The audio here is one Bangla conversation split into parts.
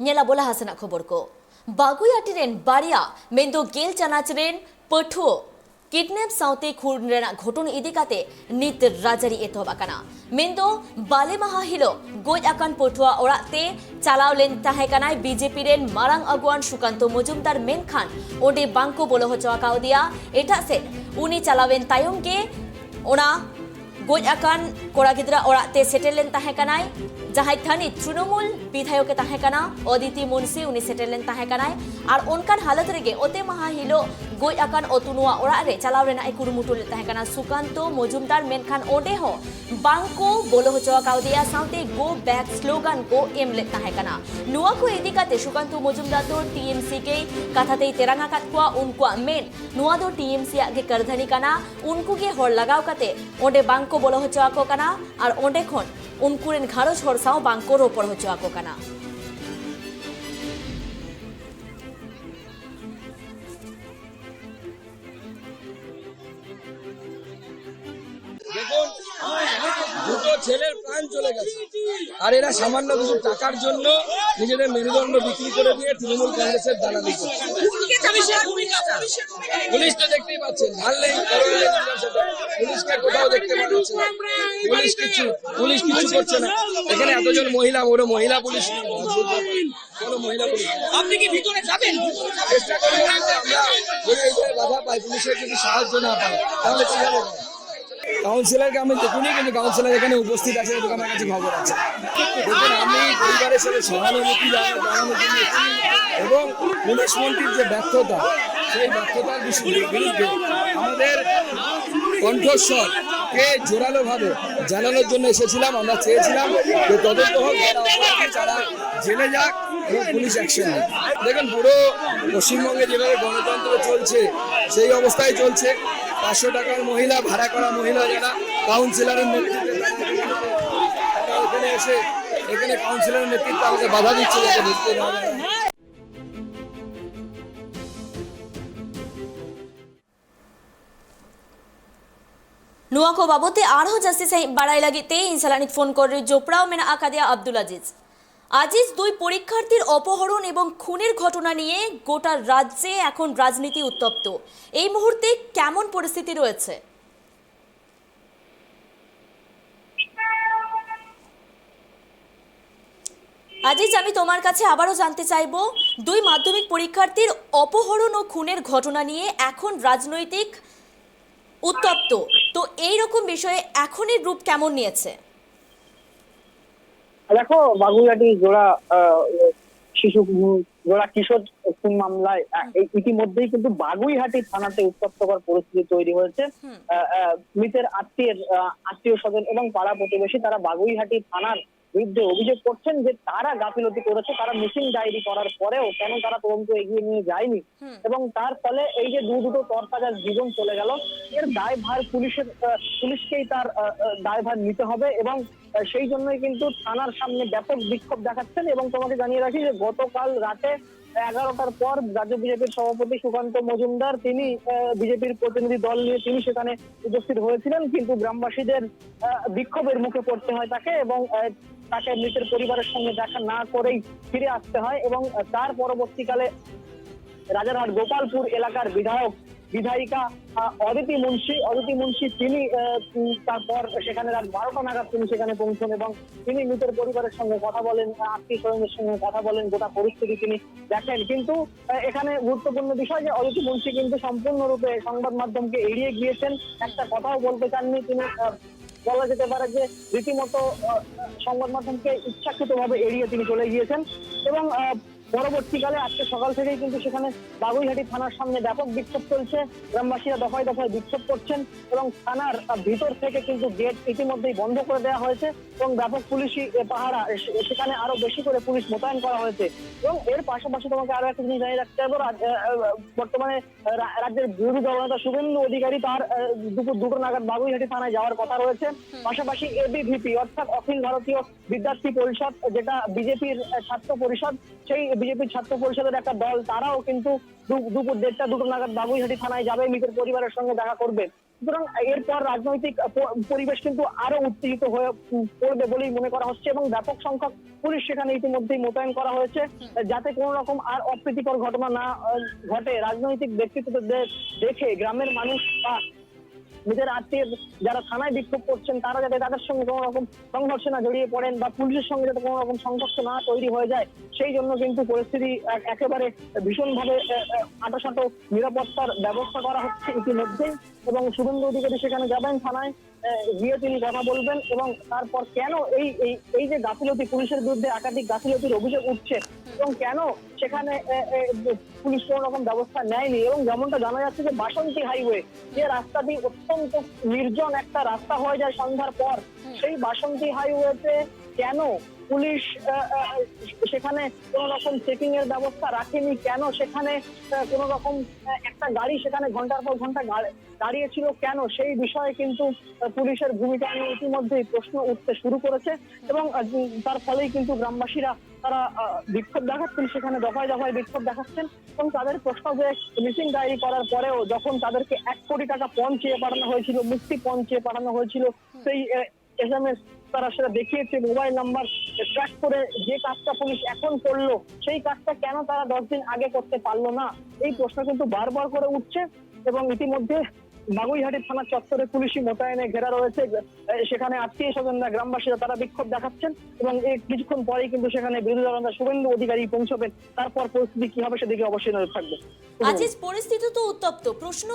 Nyela bola hasana khobor ko. Baguiatiren baria mendo gel chanachren pathuo kidnap saute khurn rena ghoton idikate nit rajari etob akana. Mendo bale maha hilo goj akan pathua orate chalawlen tahekanai BJP ren marang aguan Sukanto Mojumdar men khan ode bangko bolo hochawa kaudia eta set uni chalawen tayom ge ona goj akan kora gidra orate setelen tahekanai jahai thani Trinamool বিধায়ক তাহেকানা অদিতি মুন্সি উনি সেটেলেন তাহেকানাই আর অনকান হালত রেগে ওতে মাহা হিলো গই আকান অতুনুয়া ওরা রে চালাওরেনা একুরুমুটুল তাহেকানা সুকান্ত মজুমদার মেনখান ওডে হ বাংকো বলো হচোয়া কাউদিয়া সাউতে গো ব্যাক স্লোগান কো এমলে তাহেকানা নুয়া কো এদিকাতে সুকান্ত মজুমদার তো টিএমসি কে কথাতেই তেরাঙ্গা কাতকুয়া উনকুয়া মেন নুয়া দো টিএমসি আগে করধানি কানা উনকু গে হর লাগাও কাতে ওডে বাংকো বলো হচোয়া কো কানা আর ওডে খন उनकुरेन घारोज हरसाव बांको रोपड़ होचोआको काना দেখুন দুটো ছেলের প্রাণ চলে গেছে আর এরা সামান্য কিছু টাকার জন্য নিজেদের মেরুদণ্ড বিক্রি করে দিয়ে তৃণমূল কংগ্রেসের দালালি করছে। পুলিশ তো দেখতেই পাচ্ছেন ঢাললেই পুলিশকে কোথাও দেখতে পাচ্ছে না। পুলিশ কিছু করছে না। এখানে এতজন মহিলা ওরা মহিলা পুলিশ কোনো মহিলা পুলিশ আপনি কি ভিতরে যাবেন চেষ্টা করি আমরা যদি এইভাবে বাধা পাই পুলিশের যদি সাহায্য না পাই তাহলে কিভাবে কাউন্সিলরকে আমি দেখিনি কিন্তু কাউন্সিলর এখানে উপস্থিত আছে এটুকু আমার কাছে খবর আছে। দেখুন আমি পরিবারের সাথে সহানুভূতি জানানোর জন্য এবং পুলিশ মন্ত্রীর যে ব্যর্থতা সেই ব্যর্থতার বিরুদ্ধে আমাদের কণ্ঠস্বরকে জোরালোভাবে জানানোর জন্য এসেছিলাম। আমরা চেয়েছিলাম যে তদন্ত হোক যারা জেলে যাক এবং পুলিশ অ্যাকশন হোক। দেখুন পুরো পশ্চিমবঙ্গে যেভাবে গণতন্ত্র চলছে সেই অবস্থায় চলছে। 500 টাকার মহিলা ভাড়া করা মহিলা যারা কাউন্সিলরের নেতৃত্বে এখানে এসে এখানে কাউন্সিলরের নেতৃত্বে আমাকে বাধা দিচ্ছে যাতে ঢুকতে না যায়। नुआ को बाबते आरो जस्टिस बाड़ाई लगिते इनसालानिक फोन करे जोपड़ाओ मेना आकादिया আব্দুল আজিজ দুই পরীক্ষার্থীর অপহরণ এবং খুনের ঘটনা নিয়ে গোটা রাজ্যে এখন রাজনীতি উত্তপ্ত। এই মুহূর্তে কেমন পরিস্থিতি রয়েছে? আজিজ আমি তোমার কাছে আবারও জানতে চাইবো দুই মাধ্যমিক পরীক্ষার্থীর অপহরণ ও খুনের ঘটনা নিয়ে এখন রাজনৈতিক উত্তপ্ত, তো এই রকম বিষয়ে এখনের রূপ কেমন নিয়েছে? দেখো বাগুইহাটি জোড়া কিশোর খুন মামলায় ইতিমধ্যেই কিন্তু বাগুইহাটি থানাতে উত্তপ্তকর পরিস্থিতি তৈরি হয়েছে। মৃতের আত্মীয় স্বজন এবং পাড়া প্রতিবেশী তারা বাগুইহাটি থানার বিরুদ্ধে অভিযোগ করছেন যে তারা গাফিলতি করেছে, তারা মিসিং ডায়েরি করার পরেও কেন তারা তদন্ত এগিয়ে নিয়ে যায়নি এবং তার ফলে এই যে দুটো তরতাজা জীবন চলে গেল এর দায়ভার পুলিশকেই তার দায়ভার নিতে হবে এবং সেই জন্যই কিন্তু থানার সামনে ব্যাপক বিক্ষোভ দেখাচ্ছেন। এবং তোমাকে জানিয়ে রাখি যে গতকাল রাতে 11টার পর রাজ্য বিজেপির সভাপতি সুকান্ত মজুমদার তিনি বিজেপির প্রতিনিধি দল নিয়ে তিনি সেখানে উপস্থিত হয়েছিলেন, কিন্তু গ্রামবাসীদের বিক্ষোভের মুখে পড়তে হয় তাকে এবং তাকে মৃতের পরিবারের সঙ্গে দেখা না করেই ফিরে আসতে হয়। এবং তার পরবর্তীকালে রাজারহাট গোপালপুর এলাকার বিধায়িকা অদিতি মুন্সি তিনি তারপর সেখানে রাত 12টা নাগাদ তিনি সেখানে পৌঁছন এবং তিনি মৃতের পরিবারের সঙ্গে কথা বলেন, আত্মীয় স্বজনদের সঙ্গে কথা বলেন, গোটা পরিস্থিতি তিনি দেখেন। কিন্তু এখানে গুরুত্বপূর্ণ বিষয় যে অদিতি মুন্সি কিন্তু সম্পূর্ণরূপে সংবাদ মাধ্যমকে এড়িয়ে গিয়েছেন, একটা কথাও বলতে চাননি তিনি। বলা যেতে পারে যে রীতিমতো সংবাদ মাধ্যমকে ইচ্ছাকৃতভাবে এড়িয়ে তিনি চলে গিয়েছেন এবং পরবর্তীকালে আজকে সকাল থেকেই কিন্তু সেখানে বাগুইহাটি থানার সামনে ব্যাপক বিক্ষোভ চলছে। গ্রামবাসীরা দফায় দফায় বিক্ষোভ করছেন এবং থানার ভিতর থেকে কিন্তু গেট ইতিমধ্যেই বন্ধ করে দেওয়া হয়েছে এবং ব্যাপক পুলিশি পাহারা সেখানে আরো বেশি করে পুলিশ মোতায়েন করা হয়েছে। এবং এর পাশাপাশি তোমাকে আরো একটা জিনিস জানিয়ে রাখতে হবে, বর্তমানে রাজ্যের বিরোধী দলনেতা শুভেন্দু অধিকারী তার দুপুর 2টো নাগাদ বাগুইহাটি থানায় যাওয়ার কথা রয়েছে। পাশাপাশি এবিভিপি অর্থাৎ অখিল ভারতীয় বিদ্যার্থী পরিষদ যেটা বিজেপির ছাত্র পরিষদ, সেই বিজেপির ছাত্র পরিষদের একটা দল তারাও কিন্তু দুপুর 1:30-2টো নাগাদ বাগুইহাটি থানায় যাবে, মৃতের পরিবারের সঙ্গে দেখা করবে। সুতরাং এরপর রাজনৈতিক পরিবেশ কিন্তু আরো উত্তেজিত হয়ে পড়বে বলেই মনে করা হচ্ছে এবং ব্যাপক সংখ্যক পুলিশ সেখানে ইতিমধ্যেই মোতায়েন করা হয়েছে যাতে কোনো রকম আর অপ্রীতিকর ঘটনা না ঘটে। রাজনৈতিক ব্যক্তিত্বদের দেখে গ্রামের মানুষ বা নিজের আত্মীয় যারা থানায় বিক্ষোভ করছেন তারা যাতে তাদের সঙ্গে কোনো রকম সংঘর্ষে না জড়িয়ে পড়েন বা পুলিশের সঙ্গে যাতে কোনো রকম সংঘর্ষ না তৈরি হয়ে যায়, সেই জন্য কিন্তু পরিস্থিতি একেবারে ভীষণভাবে আঁটোসাঁটো নিরাপত্তার ব্যবস্থা করা হচ্ছে ইতিমধ্যেই। এবং শুভেন্দু অধিকারী সেখানে যাবেন থানায়, গিয়ে তিনি কথা বলবেন এবং তারপর কেন এই যে গাফিলতি, পুলিশের বিরুদ্ধে একাধিক গাফিলতির অভিযোগ উঠছে এবং কেন সেখানে পুলিশ কোনো রকম ব্যবস্থা নেয়নি। এবং যেমনটা জানা যাচ্ছে যে বাসন্তী হাইওয়ে, যে রাস্তাটি অত্যন্ত নির্জন একটা রাস্তা হয়ে যায় সন্ধ্যার পর, সেই বাসন্তী হাইওয়েতে কেন পুলিশ সেখানে কোন রকম চেকিং এর ব্যবস্থা রাখেনি, কেন সেখানে কোন রকম একটা গাড়ি সেখানে ঘন্টার পর ঘন্টা দাঁড়িয়েছিল কেন, সেই বিষয়ে কিন্তু পুলিশের ভূমিকা নিয়ে ইতিমধ্যেই প্রশ্ন উঠতে শুরু করেছে এবং তার ফলেই কিন্তু গ্রামবাসীরা তারা বিক্ষোভ দেখাচ্ছেন, সেখানে দফায় দফায় বিক্ষোভ দেখাচ্ছেন এবং তাদের প্রশ্ন যে মিসিং ডায়েরি করার পরেও যখন তাদেরকে 1 কোটি টাকা পণ চেয়ে পাঠানো হয়েছিল, মুক্তি পণ চেয়ে পাঠানো হয়েছিল, সেই SMS তারা সেটা দেখিয়েছে, মোবাইল নাম্বার ট্র্যাক করে যে কাজটা পুলিশ এখন করলো সেই কাজটা কেন তারা 10 দিন আগে করতে পারলো না, এই প্রশ্ন কিন্তু বারবার করে উঠছে। এবং ইতিমধ্যে বাগুইহাটি থানা চত্বরে পুলিশি মোতায়েনে ঘেরা রয়েছে, সেখানে আত্মীয় স্বজনরা গ্রামবাসীরা তারা বিক্ষোভ দেখাচ্ছেন এবং এই কিছুক্ষণ পরেই কিন্তু সেখানে বিরোধী দলনেতা শুভেন্দু অধিকারী পৌঁছবেন। তারপর পরিস্থিতি কি হবে সেদিকে অবশ্যই নজর থাকবে। আজিজ, পরিস্থিতি তো উত্তপ্ত, প্রশ্ন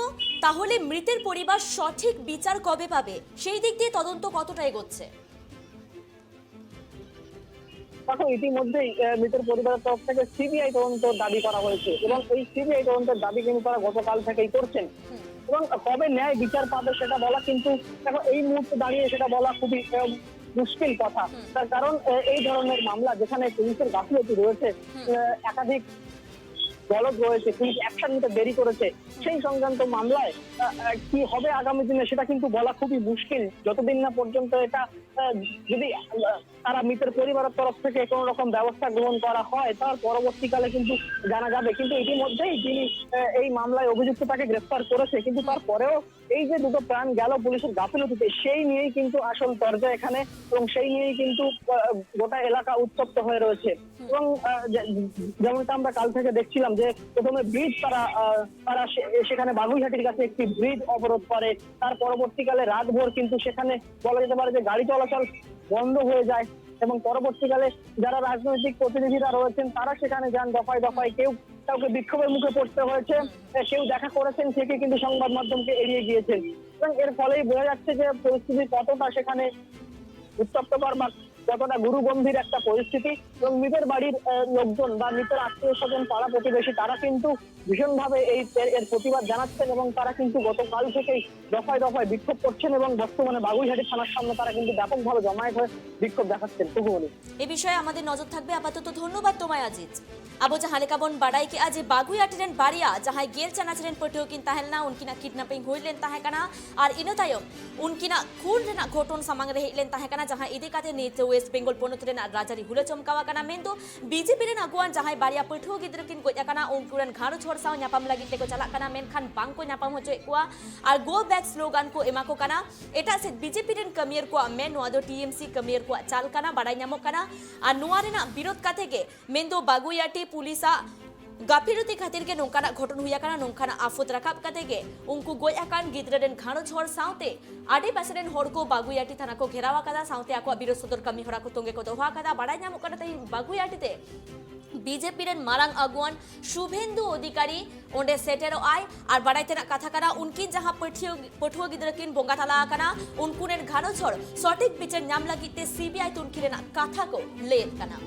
তাহলে মৃতের পরিবার সঠিক বিচার কবে পাবে, সেই দিক দিয়ে তদন্ত কতটা এগোচ্ছে? দেখো, ইতিমধ্যেই মৃতের পরিবারের তরফ থেকে সিবিআই তদন্তের দাবি করা হয়েছে এবং এই সিবিআই তদন্তের দাবি কিন্তু তারা গতকাল থেকেই করছেন এবং কবে ন্যায় বিচার পাবে সেটা বলা কিন্তু দেখো এই মুহূর্তে দাঁড়িয়ে সেটা বলা খুবই মুশকিল কথা। তার কারণ এই ধরনের মামলা যেখানে পুলিশের গাফিলতি রয়েছে, একাধিক দলদ রয়েছে, পুলিশ অ্যাকশন নিতে দেরি করেছে, সেই সংক্রান্ত মামলায় কি হবে আগামী দিনে সেটা কিন্তু বলা খুবই মুশকিল যতদিন না পর্যন্ত এটা যদি তারা মৃতের পরিবারের তরফ থেকে কোনো রকম ব্যবস্থা গ্রহণ করা হয় তার পরবর্তীকালে কিন্তু জানা যাবে। কিন্তু ইতিমধ্যেই যিনি এই মামলায় অভিযুক্ত তাকে গ্রেফতার করেছে, কিন্তু তারপরেও এই যে দুটো প্রাণ গেল পুলিশের গাফিলতিতে, সেই নিয়েই কিন্তু আসল দরজা এখানে এবং সেই নিয়েই কিন্তু গোটা এলাকা উত্তপ্ত হয়ে রয়েছে। এবং যেমনটা আমরা কাল থেকে দেখছিলাম যে প্রথমে ব্রিজ তারা সেখানে বাগুইহাটির কাছে একটি ব্রিজ অবরোধ করে, তার পরবর্তীকালে রাতভর কিন্তু সেখানে বলা যেতে পারে যে গাড়ি চলাচল বন্ধ হয়ে যায় এবং পরবর্তীকালে যারা রাজনৈতিক প্রতিনিধিরা রয়েছেন তারা সেখানে যান দফায় দফায়, কেউ কাউকে বিক্ষোভের মুখে পড়তে হয়েছে, কেউ দেখা করেছেন, থেকে কিন্তু সংবাদ মাধ্যমকে এড়িয়ে গিয়েছেন এবং এর ফলেই বোঝা যাচ্ছে যে পরিস্থিতি কতটা সেখানে উত্তপ্তকর বা কতটা গুরুগম্ভীর একটা পরিস্থিতি। এবং মৃতের বাড়ির লোকজন বা মৃতের আত্মীয় স্বজন পাড়া প্রতিবেশী তারা কিন্তু ভীষণভাবে এর প্রতিবাদ জানাচ্ছেন এবং তারা কিন্তু গতকাল থেকেই দফায় দফায় বিক্ষোভ করছেন এবং বর্তমানে বাগুইহাটি থানার সামনে তারা কিন্তু ব্যাপকভাবে জমায়েত হয়ে বিক্ষোভ দেখাচ্ছেন। এই বিষয়ে আমাদের নজর থাকবে। আপাতত ধন্যবাদ তোমায় আজিজ। আবো জাহাঁ लेकाबन बाड़ाई के आज बागुइहाटी रेन बारिया जहां गेल चनाचरेन पटियो किन ताहेलना उनकिना किडनैपिंग हुइलेन ताहेकना और इना तायम उनकिना खून रेना घटन सामांग रे हेलेन ताहेकना जहां इदि काते नीत वेस्ट बेंगल पोनत रेन राजारी हुले चमकावा कना मेंदो बीजेपी रेन अगुवान जहां बारिया पटियो गिद्र किन गोया कना उनकुरेन घारो छोड़ साव न्यापाम लागि तेको चला कना मेनखान बांग को न्यापाम होचे कुआ और गो बैक स्लोगान को एमा को कना एटा से बीजेपी रेन कमियर को मे नोआ दो टीएमसी कमियर को चाल कना बाड़ाई न्यामो कना और नोआ रेना विरोध काते के मेंदो बागुइहाटी पुलिसा गाफिलती खातिर के नोंकाना घटन हुया काना नोंकाना आफत राखाब काते के उनको गोया कान गिद्र रेन घाणो छोड़ साउते आडे पासेरेन हर को बागुइहाटी थाना को घेरावा कदा साउते आको विरोध सदर कमी हरा को तोंगे को दोहा कदा बाड़ाई न्यामो कना तई बागुइहाटीते बीजेपी रेन मारांग अगुवान शुभेंदु अधिकारी ओंडे सेटेरो आय और बाड़ाईते ना कथा करा उनकी जहां पठुआ गिद्र किन बोंगा थाला कना उनकुनेन घाणो छोड़ सटीक बिचार नाम लागिते सीबीआई तुनकी रेना कथा को लेत कना।